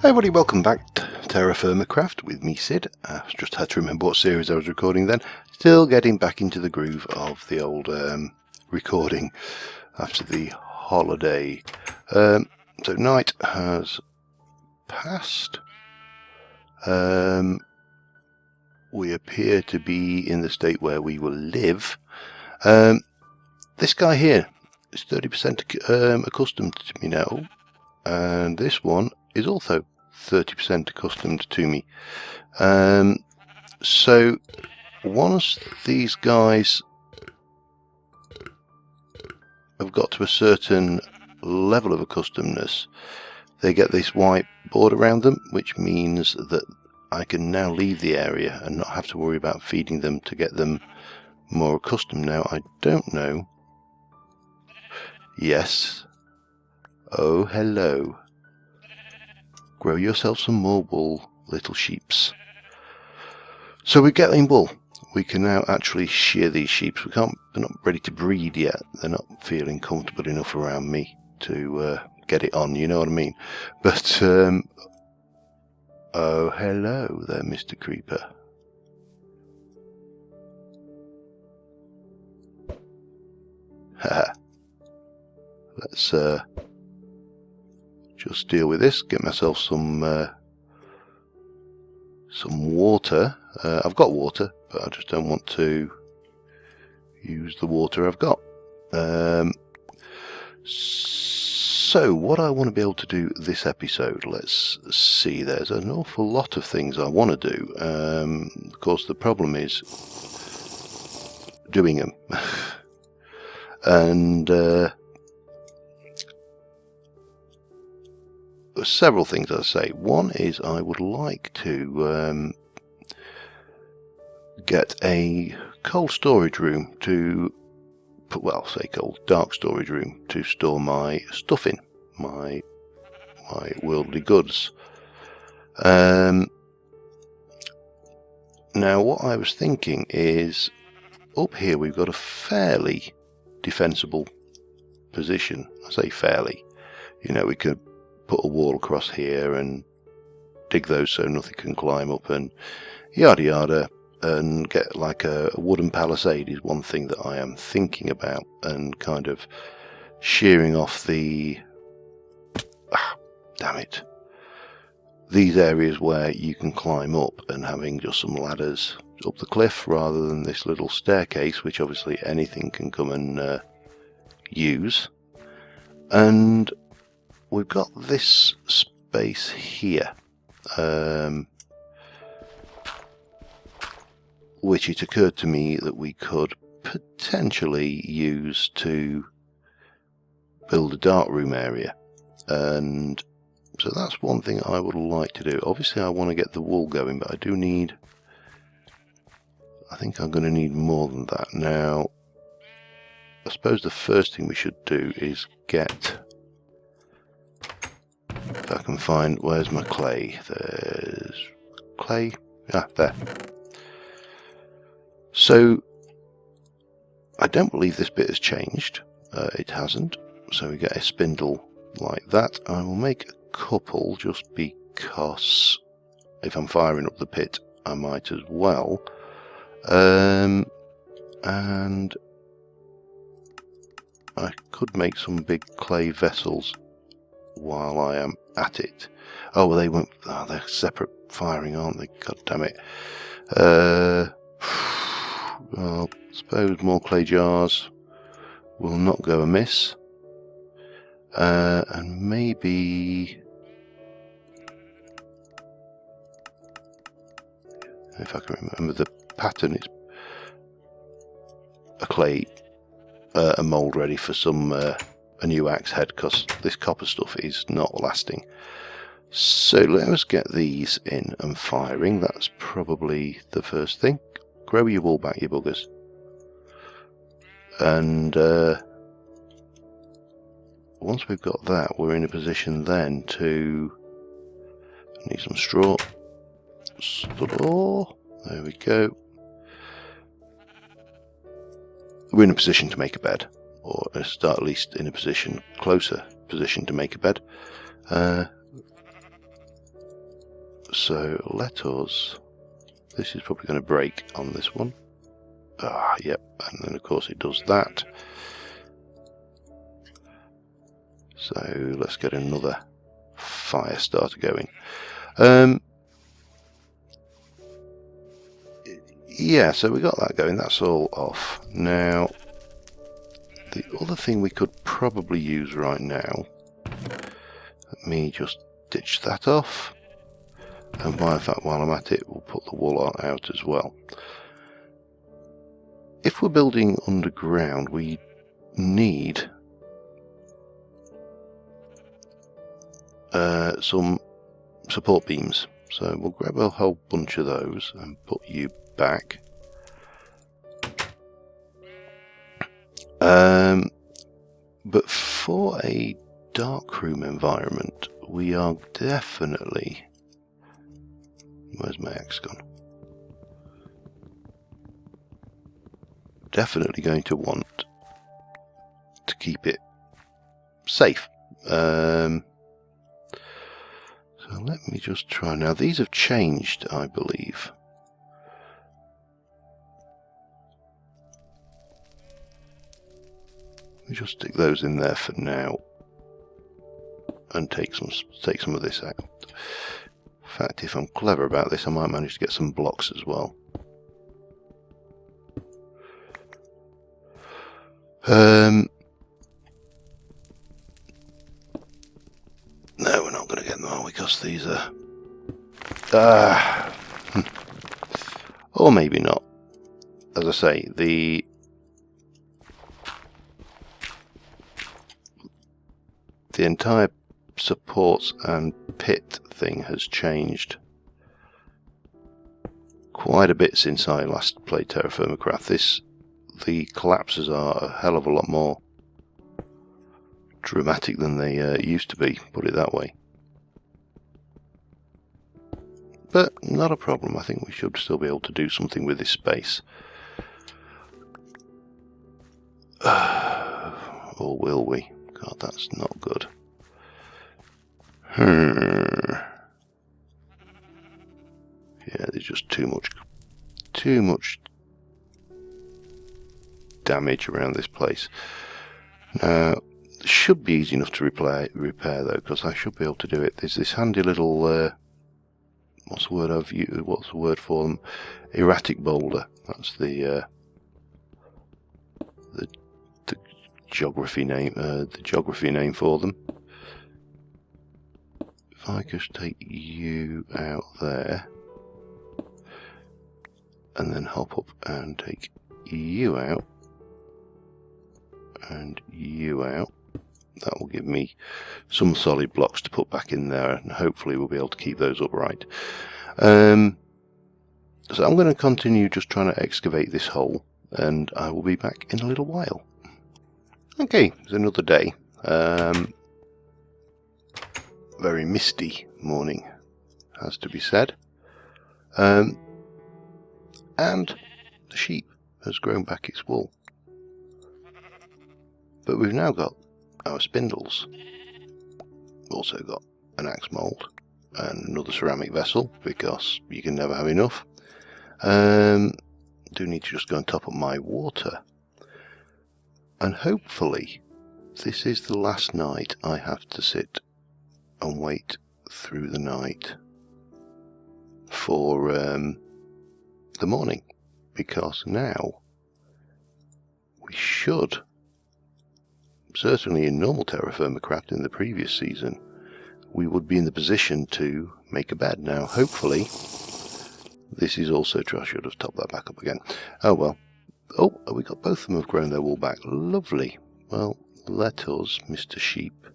Hey everybody, welcome back to TerraFirmaCraft with me, Sid. I just had to remember what series I was recording then. Still getting back into the groove of the old recording after the holiday. So night has passed. We appear to be in the state where we will live. This guy here is 30% accustomed to me now, and this one is also 30% accustomed to me. So once these guys have got to a certain level of accustomedness, they get this white board around them, which means that I can now leave the area and not have to worry about feeding them to get them more accustomed. Now, I don't know. Yes. Oh, hello. Grow yourself some more wool, little sheeps. So we're getting wool. We can now actually shear these sheep. They're not ready to breed yet. They're not feeling comfortable enough around me to get it on, you know what I mean? But, oh, hello there, Mr. Creeper. Haha. Let's just deal with this, get myself some water. I've got water, but I just don't want to use the water I've got. So what I want to be able to do this episode, let's see, there's an awful lot of things I want to do. Of course, the problem is doing them. And several things, I say. One is I would like to get a cold storage room to put, well, say dark storage room to store my stuff in, my worldly goods. Now, what I was thinking is, up here we've got a fairly defensible position. I say fairly. You know, we could put a wall across here and dig those so nothing can climb up and yada yada, and get like a wooden palisade is one thing that I am thinking about, and kind of shearing off the these areas where you can climb up and having just some ladders up the cliff rather than this little staircase, which obviously anything can come and use. And we've got this space here, which it occurred to me that we could potentially use to build a darkroom area. And so that's one thing I would like to do. Obviously I want to get the wool going, but I think I'm going to need more than that. Now, I suppose the first thing we should do is get, if I can find, where's my clay? There's clay. Ah, there. So, I don't believe this bit has changed. It hasn't. So we get a spindle like that. I will make a couple just because if I'm firing up the pit, I might as well. And I could make some big clay vessels while I am at it. Oh, well, they won't. Oh, they're separate firing, aren't they? God damn it. Well, I suppose more clay jars will not go amiss. And maybe, if I can remember the pattern, it's a clay, a mould ready for some a new axe head, because this copper stuff is not lasting. So let us get these in and firing. That's probably the first thing. Grow your wool back, you buggers. And once we've got that, we're in a position then to need some straw. There we go. We're in a position to make a bed, or at least in a closer position to make a bed. So let us, this is probably going to break on this one. Ah, yep, and then of course it does that. So let's get another fire starter going. Yeah, so we got that going, that's all off. Now, the other thing we could probably use right now, let me just ditch that off. And in fact, while I'm at it, we'll put the wool out as well. If we're building underground, we need some support beams. So we'll grab a whole bunch of those and put you back. But for a darkroom environment, we are definitely... Where's my axe gone? Definitely going to want to keep it safe. So let me just try. Now these have changed, I believe. Let me just stick those in there for now and take some of this out. In fact, if I'm clever about this, I might manage to get some blocks as well. No, we're not going to get them all because these are... or maybe not. As I say, the entire supports and pit thing has changed quite a bit since I last played TerraFirmaCraft. The collapses are a hell of a lot more dramatic than they used to be, put it that way. But not a problem, I think we should still be able to do something with this space. Or will we? God, that's not good. Yeah, there's just too much damage around this place. Now, it should be easy enough to repair though, because I should be able to do it. There's this handy little what's the word for them? Erratic boulder. That's the geography name. The geography name for them. If I just take you out there, and then hop up and take you out, and you out, that will give me some solid blocks to put back in there, and hopefully we'll be able to keep those upright. So I'm going to continue just trying to excavate this hole, and I will be back in a little while. Okay, it's another day. Very misty morning, has to be said. And the sheep has grown back its wool. But we've now got our spindles. We've also got an axe mould and another ceramic vessel, because you can never have enough. Do need to just go and top up my water. And hopefully this is the last night I have to sit and wait through the night for the morning, because now we should, certainly in normal TerraFirmaCraft in the previous season, we would be in the position to make a bed. Now hopefully this is also true. I should have topped that back up again. Oh well. Oh, we got both of them have grown their wool back. Lovely. Well, let us, Mr. Sheep,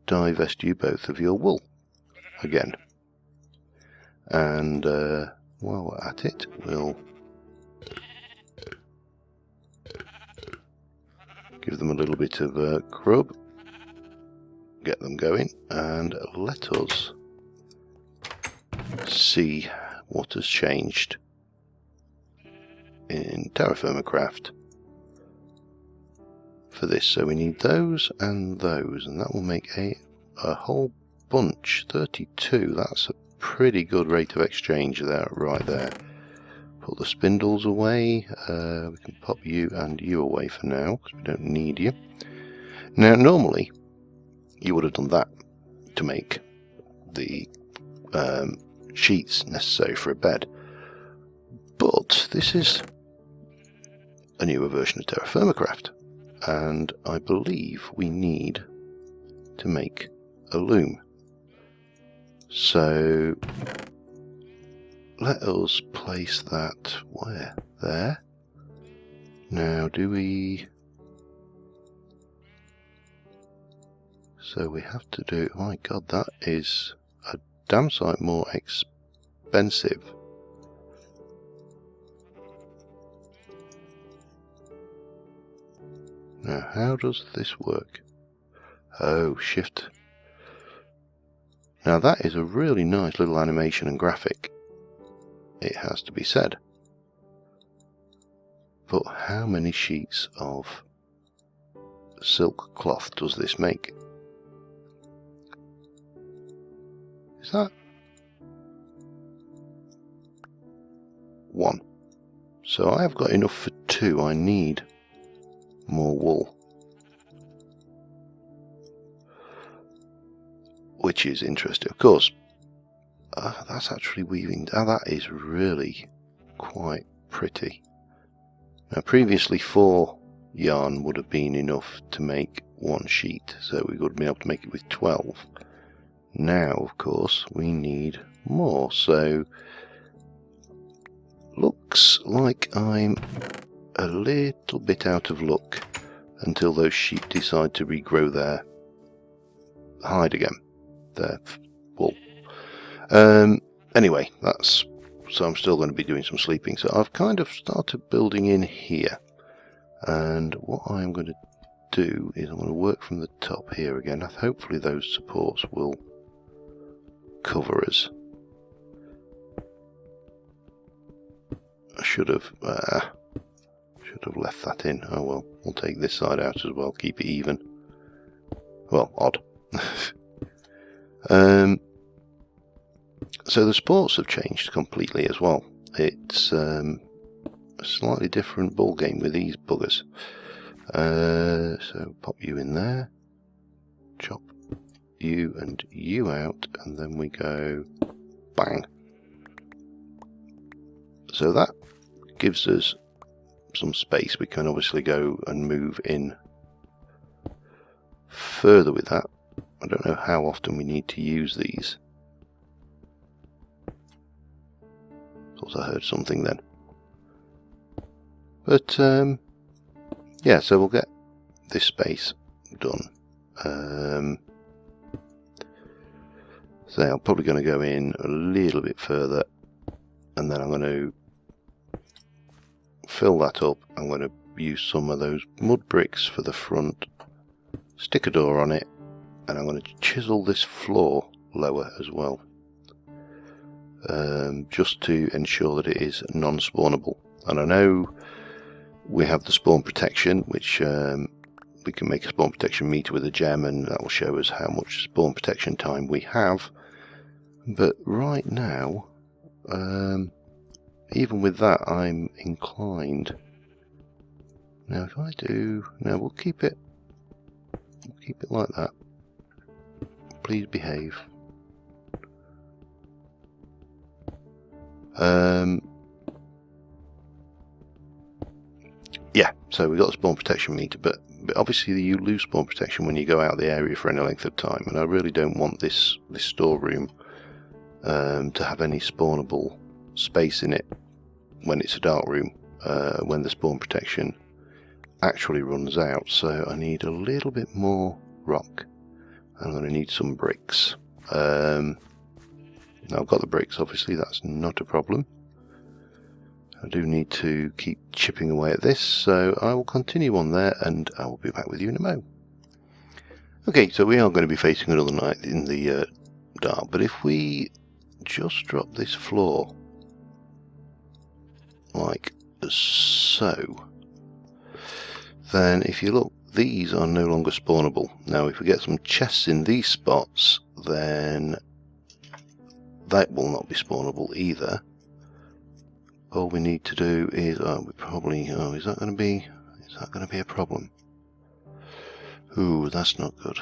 divest you both of your wool again. And while we're at it, we'll give them a little bit of grub, get them going, and let us see what has changed in TerraFirmaCraft for this. So we need those, and that will make a whole bunch. 32, that's a pretty good rate of exchange there, right there. Put the spindles away. We can pop you and you away for now, because we don't need you. Now, normally, you would have done that to make the sheets necessary for a bed. But this is a newer version of TerraFirmaCraft, and I believe we need to make a loom. So let us place that where? There. Now do we... So we have to do... Oh my god, that is a damn sight more expensive. Now how does this work? Oh, shift. Now that is a really nice little animation and graphic, it has to be said. But how many sheets of silk cloth does this make? Is that 1? So I have got enough for 2. I need more wool, which is interesting. Of course, that's actually weaving. That is really quite pretty. Now, previously 4 yarn would have been enough to make 1 sheet, so we would have been able to make it with 12. Now, of course, we need more, so looks like I'm a little bit out of luck until those sheep decide to regrow their hide again, their wool. Anyway, that's... So I'm still going to be doing some sleeping. So I've kind of started building in here. And what I'm going to do is I'm going to work from the top here again. Hopefully those supports will cover us. I should have left that in. Oh well, we'll take this side out as well, keep it even. Well, odd. So the sports have changed completely as well. It's a slightly different ball game with these buggers. So pop you in there, chop you and you out, and then we go bang. So that gives us some space. We can obviously go and move in further with that. I don't know how often we need to use these. Thought I heard something then. But yeah, so we'll get this space done. So I'm probably going to go in a little bit further, and then I'm going to fill that up. I'm going to use some of those mud bricks for the front, stick a door on it, and I'm going to chisel this floor lower as well, just to ensure that it is non-spawnable. And I know we have the spawn protection, which we can make a spawn protection meter with a gem, and that will show us how much spawn protection time we have. But right now, even with that, I'm inclined. Now, if I do, now we'll keep it like that. Please behave. Yeah, so we've got the spawn protection meter, but obviously you lose spawn protection when you go out of the area for any length of time, and I really don't want this storeroom to have any spawnable space in it when it's a dark room, when the spawn protection actually runs out. So I need a little bit more rock. I'm going to need some bricks. Now I've got the bricks, obviously, that's not a problem. I do need to keep chipping away at this, so I will continue on there and I will be back with you in a mo. Okay, so we are going to be facing another night in the dark, but if we just drop this floor like so, then if you look, these are no longer spawnable. Now if we get some chests in these spots, then that will not be spawnable either. All we need to do is, is that going to be a problem? Ooh, that's not good.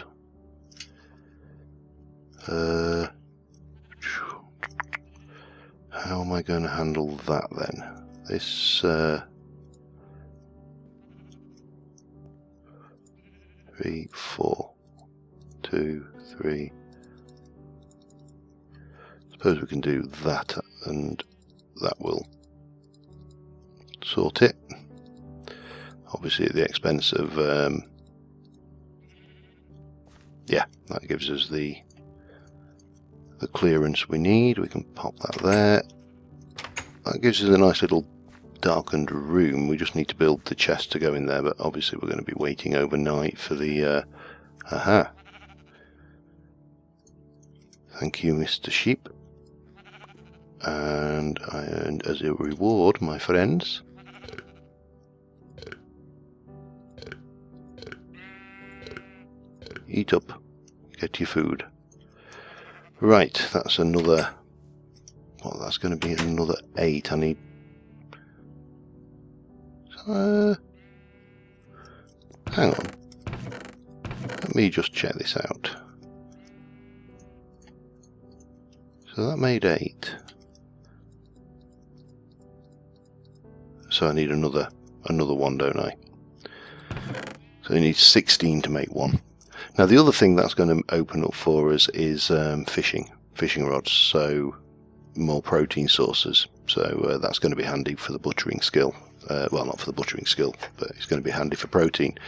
How am I going to handle that then? This 3, 4, 2, 3. Suppose we can do that, and that will sort it. Obviously at the expense of yeah, that gives us the clearance we need. We can pop that there. That gives us a nice little darkened room. We just need to build the chest to go in there, but obviously we're going to be waiting overnight for the aha. Thank you, Mr. Sheep. And I earned as a reward, my friends, eat up, get your food. Right, that's another, well, that's going to be another 8. I need, hang on, let me just check this out. So that made 8. So I need another one, don't I? So you need 16 to make one. Now the other thing that's going to open up for us is fishing rods, so more protein sources. So that's going to be handy for the butchering skill. Well, not for the butchering skill, but it's going to be handy for protein.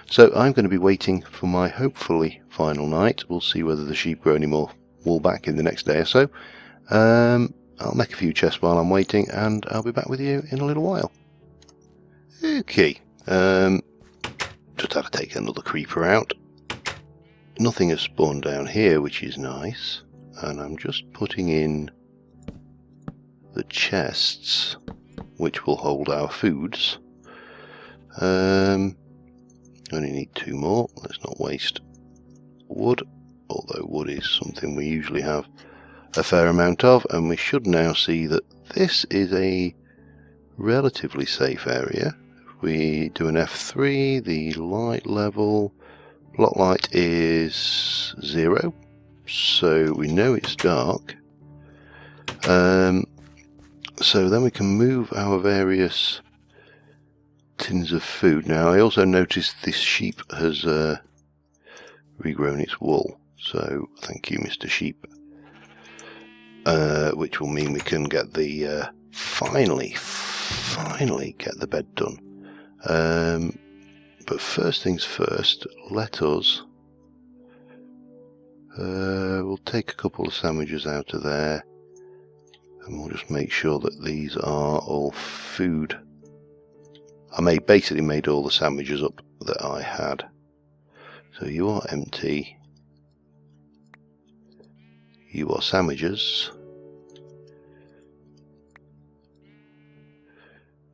So I'm going to be waiting for my hopefully final night. We'll see whether the sheep grow any more wool back in the next day or so. I'll make a few chests while I'm waiting, and I'll be back with you in a little while. Okay, just had to take another creeper out. Nothing has spawned down here, which is nice, and I'm just putting in the chests which will hold our foods. Only need 2 more. Let's not waste wood, although wood is something we usually have a fair amount of, and we should now see that this is a relatively safe area. If we do an F3, the light level, block light is 0, so we know it's dark. So then we can move our various tins of food. Now I also noticed this sheep has regrown its wool, so thank you, Mr. Sheep. Which will mean we can get the finally get the bed done. But first things first, let us we'll take a couple of sandwiches out of there, and we'll just make sure that these are all food. I basically made all the sandwiches up that I had. So you are empty. You are sandwiches.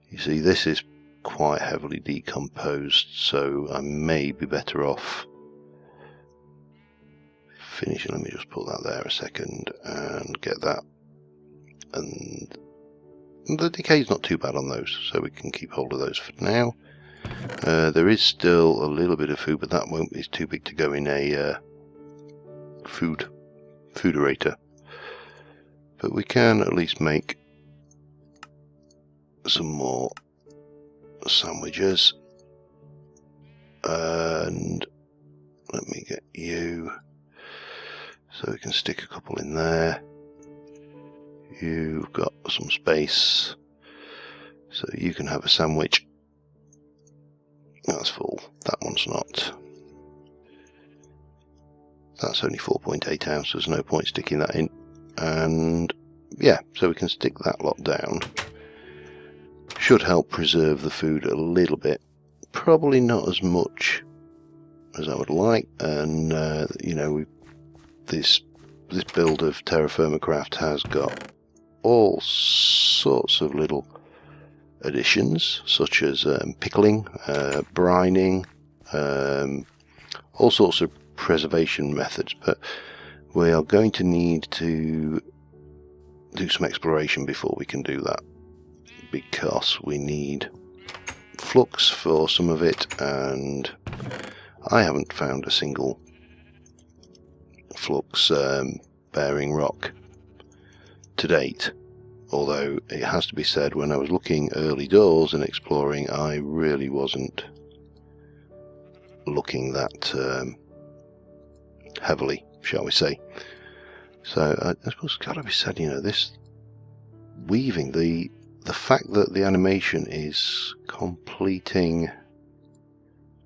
You see, this is quite heavily decomposed, so I may be better off finishing. Let me just put that there a second and get that. And the decay's not too bad on those, so we can keep hold of those for now. There is still a little bit of food, but that is too big to go in a fooderator. But we can at least make some more sandwiches, and let me get you, so we can stick a couple in there. You've got some space, so you can have a sandwich. That's full. That one's not. That's only 4.8 ounces, no point sticking that in. And yeah, so we can stick that lot down. Should help preserve the food a little bit. Probably not as much as I would like. And you know, this build of TerraFirmaCraft has got all sorts of little additions, such as pickling, brining, all sorts of preservation methods, but we are going to need to do some exploration before we can do that, because we need flux for some of it, and I haven't found a single flux bearing rock to date. Although it has to be said, when I was looking early doors and exploring, I really wasn't looking that heavily, shall we say. So I suppose it's got to be said, you know, this weaving, the fact that the animation is completing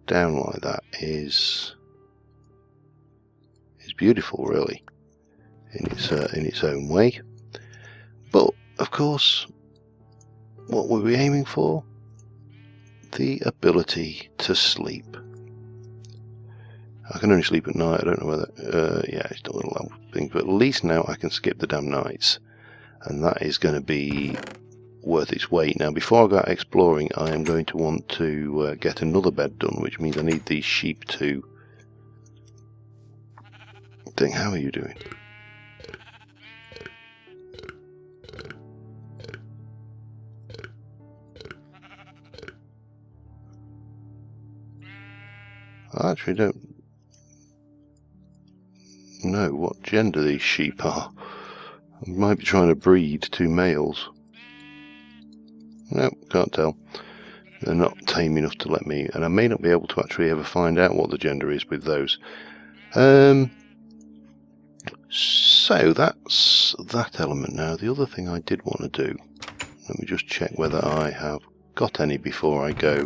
down like that is beautiful, really, in its own way. But of course, what were we aiming for? The ability to sleep. I can only sleep at night. I don't know whether yeah, it's not a little thing, but at least now I can skip the damn nights, and that is going to be worth its weight. Now, before I go out exploring, I am going to want to get another bed done, which means I need these sheep to think. How are you doing? I actually don't know what gender these sheep are. I might be trying to breed two males. No, can't tell. They're not tame enough to let me, and I may not be able to actually ever find out what the gender is with those. So that's that element. Now, the other thing I did want to do, let me just check whether I have got any before I go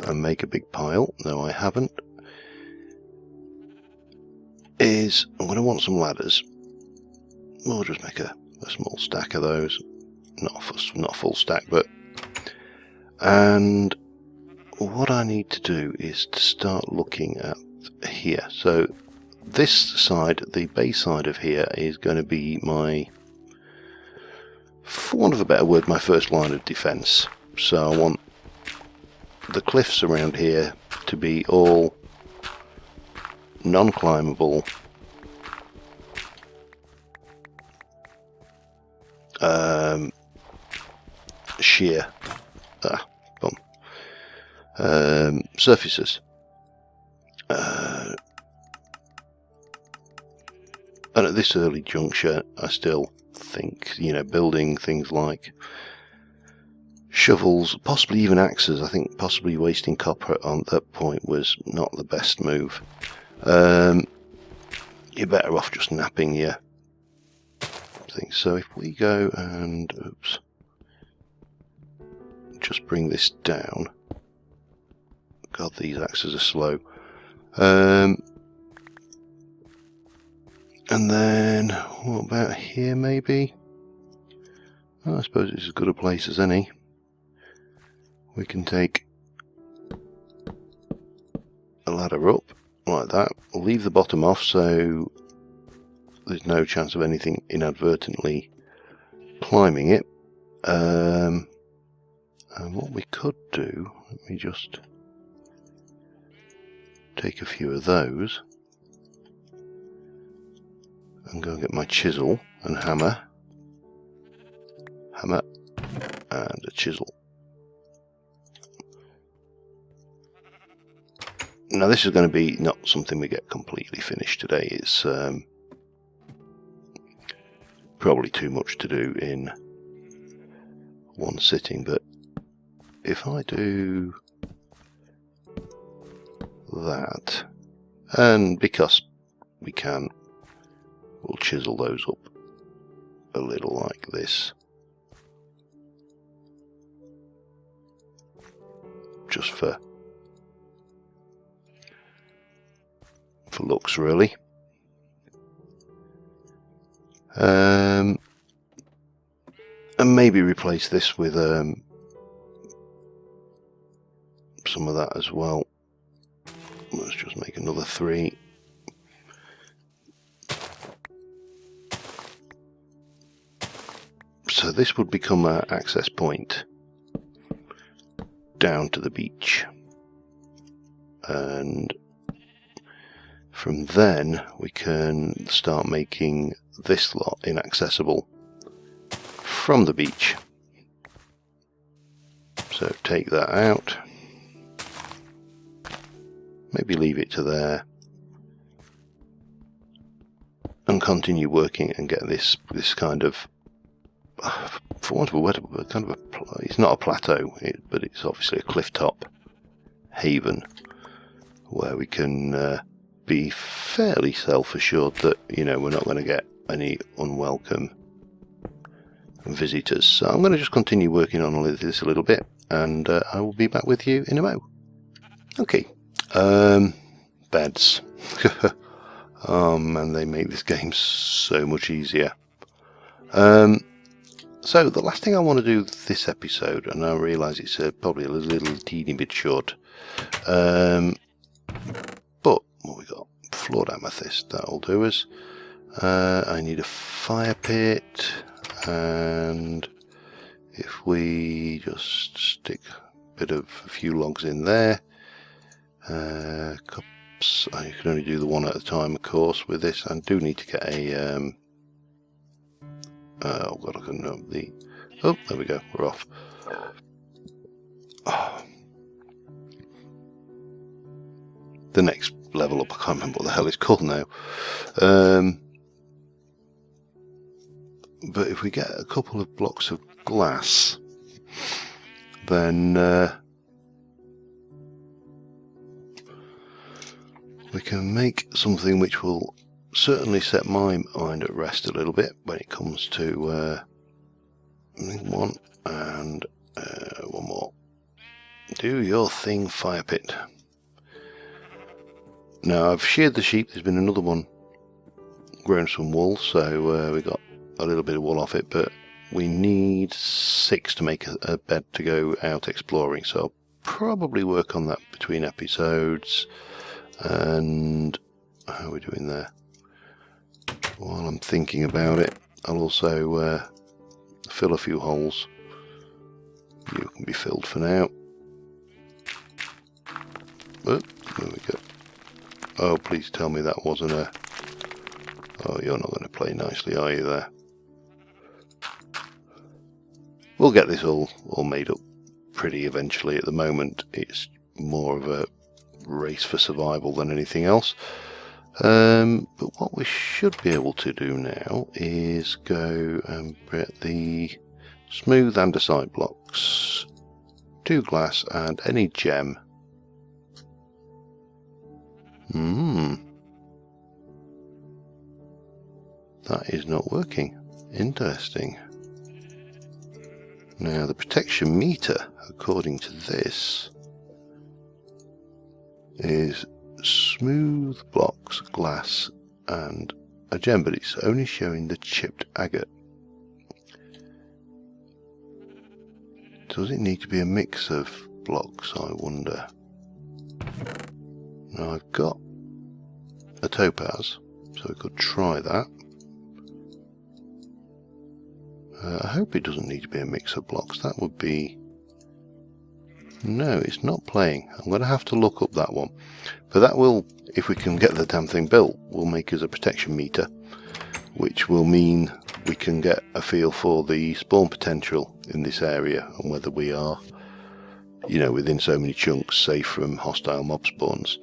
and make a big pile. No, I haven't. Is I'm going to want some ladders. We'll just make a small stack of those. Not a full stack, but. And what I need to do is to start looking at here. So this side, the base side of here, is going to be my, for want of a better word, my first line of defence. So I want the cliffs around here to be all non-climbable, sheer surfaces, and at this early juncture I still think, you know, building things like shovels, possibly even axes, I think possibly wasting copper on that point was not the best move. You're better off just napping your things. So if we go and oops, just bring this down. God, these axes are slow. And then what about here? Maybe. Well, I suppose it's as good a place as any. We can take a ladder up like that. We'll leave the bottom off so there's no chance of anything inadvertently climbing it. And what we could do, let me just take a few of those and go and get my chisel and hammer and a chisel. Now this is going to be not something we get completely finished today. It's probably too much to do in one sitting, but if I do that, and because we can, we'll chisel those up a little like this, just for looks, really. And maybe replace this with some of that as well. Let's just make another 3. So this would become our access point down to the beach, and From then we can start making this lot inaccessible from the beach. So take that out, maybe leave it to there, and continue working and get this kind of, for want of a word, kind of it's not a plateau, but it's obviously a cliff top haven where we can be fairly self-assured that, you know, we're not going to get any unwelcome visitors. So I'm going to just continue working on all of this a little bit, and I will be back with you in a mo. Okay, beds. Oh man, they make this game so much easier. So the last thing I want to do this episode, and I realise it's probably a little teeny bit short, but what we got? Floored amethyst, that'll do us. I need a fire pit, and if we just stick a few logs in there, cups. I can only do the one at a time, of course. With this, I do need to get a. Oh god, I couldn't know the. Oh, there we go. We're off. Oh. The next level up, I can't remember what the hell it's called now. But if we get a couple of blocks of glass, then we can make something which will certainly set my mind at rest a little bit when it comes to one and one more. Do your thing, fire pit. Now I've sheared the sheep. There's been another one grown some wool, so we got a little bit of wool off it, but we need 6 to make a bed to go out exploring, so I'll probably work on that between episodes. And how are we doing there? While I'm thinking about it, I'll also fill a few holes. You can be filled for now. Oh, there we go. Oh, please tell me that wasn't a... Oh, you're not going to play nicely, are you there? We'll get this all made up pretty eventually. At the moment, it's more of a race for survival than anything else. But what we should be able to do now is go and get the smooth andesite blocks, 2 glass, and any gem. That is not working. Interesting. Now the protection meter, according to this, is smooth blocks, glass, and a gem, but it's only showing the chipped agate. Does it need to be a mix of blocks, I wonder? Now I've got a topaz, so we could try that. I hope it doesn't need to be a mix of blocks. That would be... No, it's not playing. I'm going to have to look up that one. But that will, if we can get the damn thing built, will make us a protection meter, which will mean we can get a feel for the spawn potential in this area and whether we are, you know, within so many chunks safe from hostile mob spawns.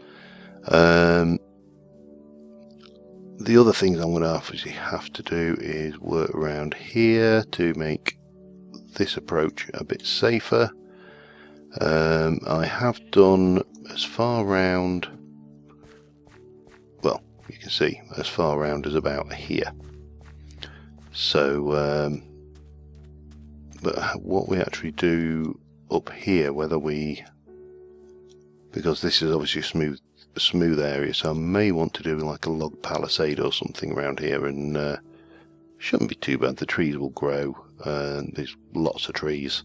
The other things I'm going to obviously have to do is work around here to make this approach a bit safer. I have done as far round, well, you can see as far round as about here. So, but what we actually do up here, whether we, because this is obviously a smooth area, so I may want to do like a log palisade or something around here, and shouldn't be too bad. The trees will grow, and there's lots of trees.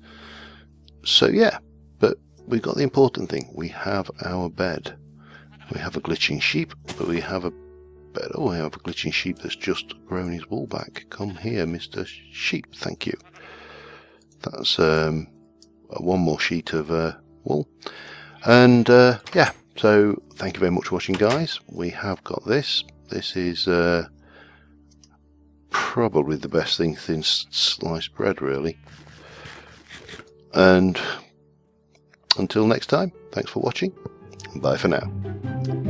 So yeah, but we've got the important thing. We have our bed. We have a glitching sheep, but we have a bed. Oh, I have a glitching sheep that's just grown his wool back. Come here, Mr. Sheep. Thank you. That's one more sheet of wool. And yeah, so thank you very much for watching, guys. We have got this. This is probably the best thing since sliced bread, really. And until next time, thanks for watching. Bye for now.